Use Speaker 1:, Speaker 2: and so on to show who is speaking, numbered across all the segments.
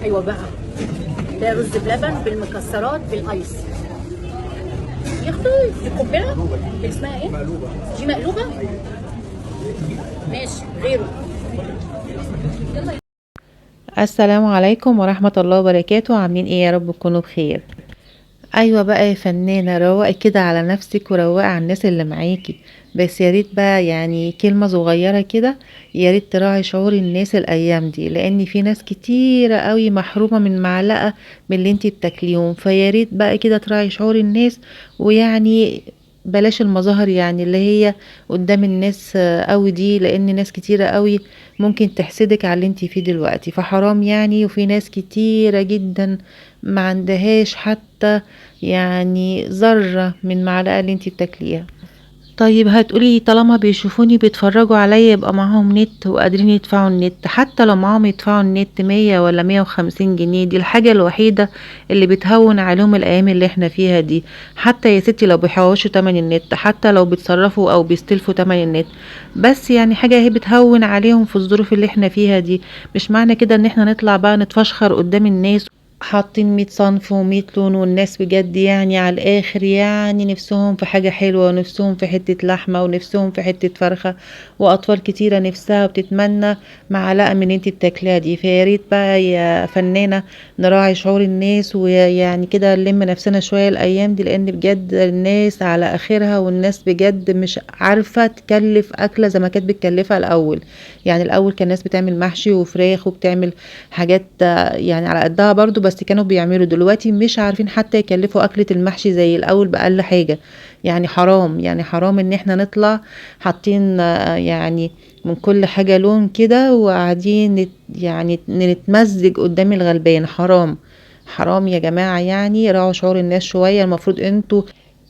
Speaker 1: ايوه بقى، ده رز بلبن بالمكسرات بالايس. يا اختي دي قنبله، دي اسمها ايه؟ مقلوبه. دي مقلوبه؟ ماشي غيره.
Speaker 2: السلام عليكم ورحمة الله وبركاته. عاملين ايه؟ يا رب تكونوا بخير. ايوه بقى يا فنانة، روقي كده على نفسك وروقي على الناس اللي معاكي. بس يا ريت بقى يعني كلمة صغيرة كده، يا ريت تراعي شعور الناس الايام دي، لان في ناس كتيرة قوي محرومة من معلقة من اللي انتي بتاكليهم. فيا ريت بقى كده تراعي شعور الناس، ويعني بلاش المظاهر يعني اللي هي قدام الناس قوي دي، لان ناس كتيرة قوي ممكن تحسدك على اللي انتي فيه دلوقتي. فحرام يعني. وفي ناس كتيرة جدا ما عندهاش حتى يعني ذرة من معلقة اللي انتي بتاكليها. طيب هتقولي طالما بيشوفوني بيتفرجوا عليا يبقى معاهم نت وقادرين يدفعوا النت. حتى لو معاهم يدفعوا النت 100 ولا 150 جنيه، دي الحاجة الوحيدة اللي بتهون عليهم الأيام اللي احنا فيها دي. حتى يا ستي لو بيحوشوا تمن النت، حتى لو بيتصرفوا أو بيستلفوا تمن النت، بس يعني حاجة هي بتهون عليهم في الظروف اللي احنا فيها دي. مش معنى كده ان احنا نطلع بقى نتفشخر قدام الناس حاطين 100 صنف و100 لون، والناس بجد يعني على الاخر يعني نفسهم في حاجة حلوة، ونفسهم في حتة لحمة، ونفسهم في حتة فرخة. واطفال كتيرة نفسها بتتمنى معلقة من انتي بتاكلها دي. فياريت بقى يا فنانة نراعي شعور الناس، ويعني كده نلم نفسنا شوية الايام دي، لان بجد الناس على اخرها، والناس بجد مش عارفة تكلف اكلة زي ما كانت بتكلفها الاول. يعني الاول كان الناس بتعمل محشي وفراخ وبتعمل حاجات يعني على قدها برضو، بس كانوا بيعملوا. دلوقتي مش عارفين حتى يكلفوا أكلة المحشي زي الأول بأقل حاجة. يعني حرام، يعني حرام ان احنا نطلع حاطين يعني من كل حاجة لون كده، وقاعدين يعني نتمزج قدام الغلبان. حرام، حرام يا جماعة. يعني راعوا شعور الناس شوية. المفروض انتوا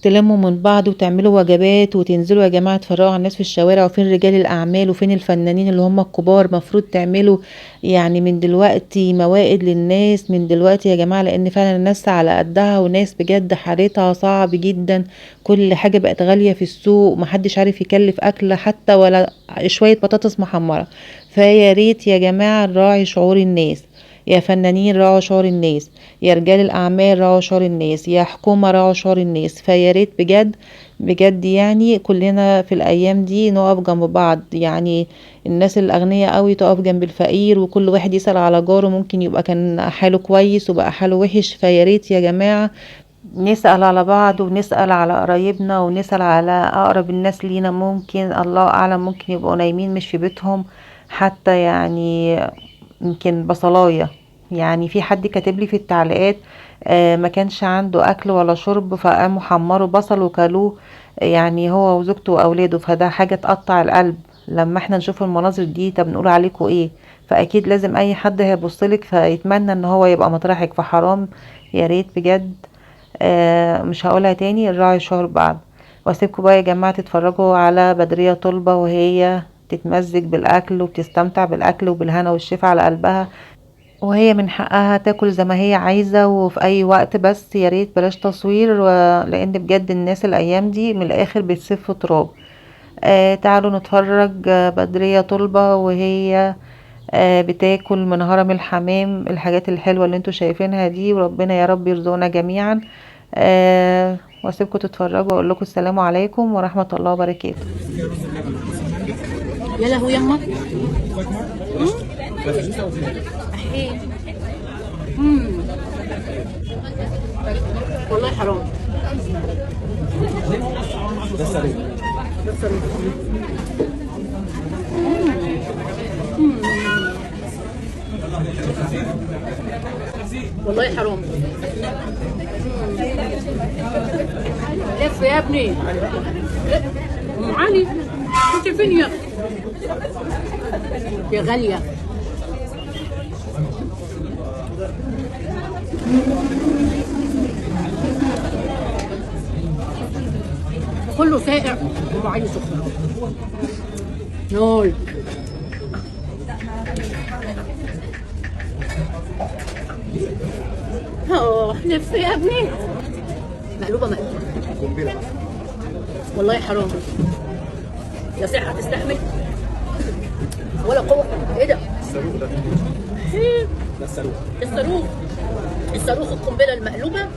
Speaker 2: تلموا من بعض وتعملوا وجبات وتنزلوا يا جماعة تفرقوا على الناس في الشوارع. وفين رجال الأعمال وفين الفنانين اللي هم الكبار؟ مفروض تعملوا يعني من دلوقتي موائد للناس من دلوقتي يا جماعة، لأن فعلا الناس على قدها، وناس بجد حالتها صعب جدا. كل حاجة بقت غالية في السوق، محدش عارف يكلف أكل حتى ولا شوية بطاطس محمرة. فيا ريت يا جماعة نراعي شعور الناس. يا فنانين راعوا شعور الناس، يا رجال الاعمال راعوا شعور الناس، يا حكومة راعوا شعور الناس. فيا ريت بجد بجد يعني كلنا في الايام دي نقف جنب بعض. يعني الناس الاغنياء قوي تقف جنب الفقير، وكل واحد يسأل على جاره. ممكن يبقى كان حاله كويس وبقى حاله وحش. فيا ريت يا جماعة نسأل على بعض، ونسأل على قرايبنا، ونسأل على أقرب الناس لينا. ممكن الله أعلم ممكن يبقوا نايمين مش في بيتهم حتى، يعني يمكن بصلاية. يعني في حد كاتب لي في التعليقات ما كانش عنده أكل ولا شرب، فقاموا حمروا بصل وكلوه، يعني هو وزوجته وأولاده. فده حاجة تقطع القلب. لما احنا نشوف المناظر دي طب نقول عليكم ايه؟ فأكيد لازم أي حد هيبصلك فيتمنى ان هو يبقى مطرحك. فحرام. يا ريت بجد مش هقولها تاني، الراعي شهر بعد. واسيبكم بقى يا جماعة تتفرجوا على بدرية طلبة وهي تتمزج بالاكل وبتستمتع بالاكل وبالهنا والشفا على قلبها. وهي من حقها تاكل زي ما هي عايزة وفي اي وقت. بس يا ريت بلاش تصوير لان بجد الناس الايام دي من الاخر بتسف تراب. تعالوا نتفرج بدرية طلبة وهي بتاكل من هرم الحمام الحاجات الحلوة اللي انتوا شايفينها دي. وربنا يا رب يرزقنا جميعا. واسيبكم تتفرجوا واقول لكم السلام عليكم ورحمة الله وبركاته.
Speaker 1: يا لهوي يما. أحيه. والله حرام. ده صريح. ده صريح. والله حرام. لف يا ابني. ام علي انت فين يا اختي؟ يا غاليه. كله سائع ام علي سخنه. نول. لف يا ابني. مقلوبه مقلوبه. والله حرام. لا صحة تستحمل ولا قوة. ايه ده؟
Speaker 3: ده الصاروخ.
Speaker 1: الصاروخ. الصاروخ القنبله المقلوبه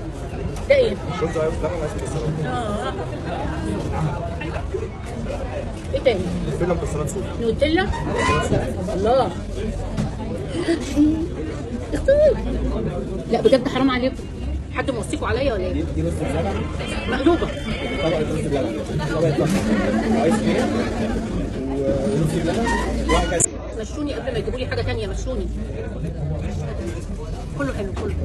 Speaker 1: ده ايه؟
Speaker 3: رز عيش بلبن وعيش مكسرات.
Speaker 1: ايه تاني؟
Speaker 3: نوتيلا مكسرات سوق.
Speaker 1: نوتيلا. الله. اختي. لا بجد حرام عليكم. حد موصيكوا عليا ولا ايه؟
Speaker 3: دي رز بلبن.
Speaker 1: مقلوبه.
Speaker 3: طبقه رز بلبن. طبقه لحمه. ايس كريم. ورز بلبن. وهكذا.
Speaker 1: مشوني قبل ما يجيبوا لي حاجه تانيه، مشوني. كله حلو كله.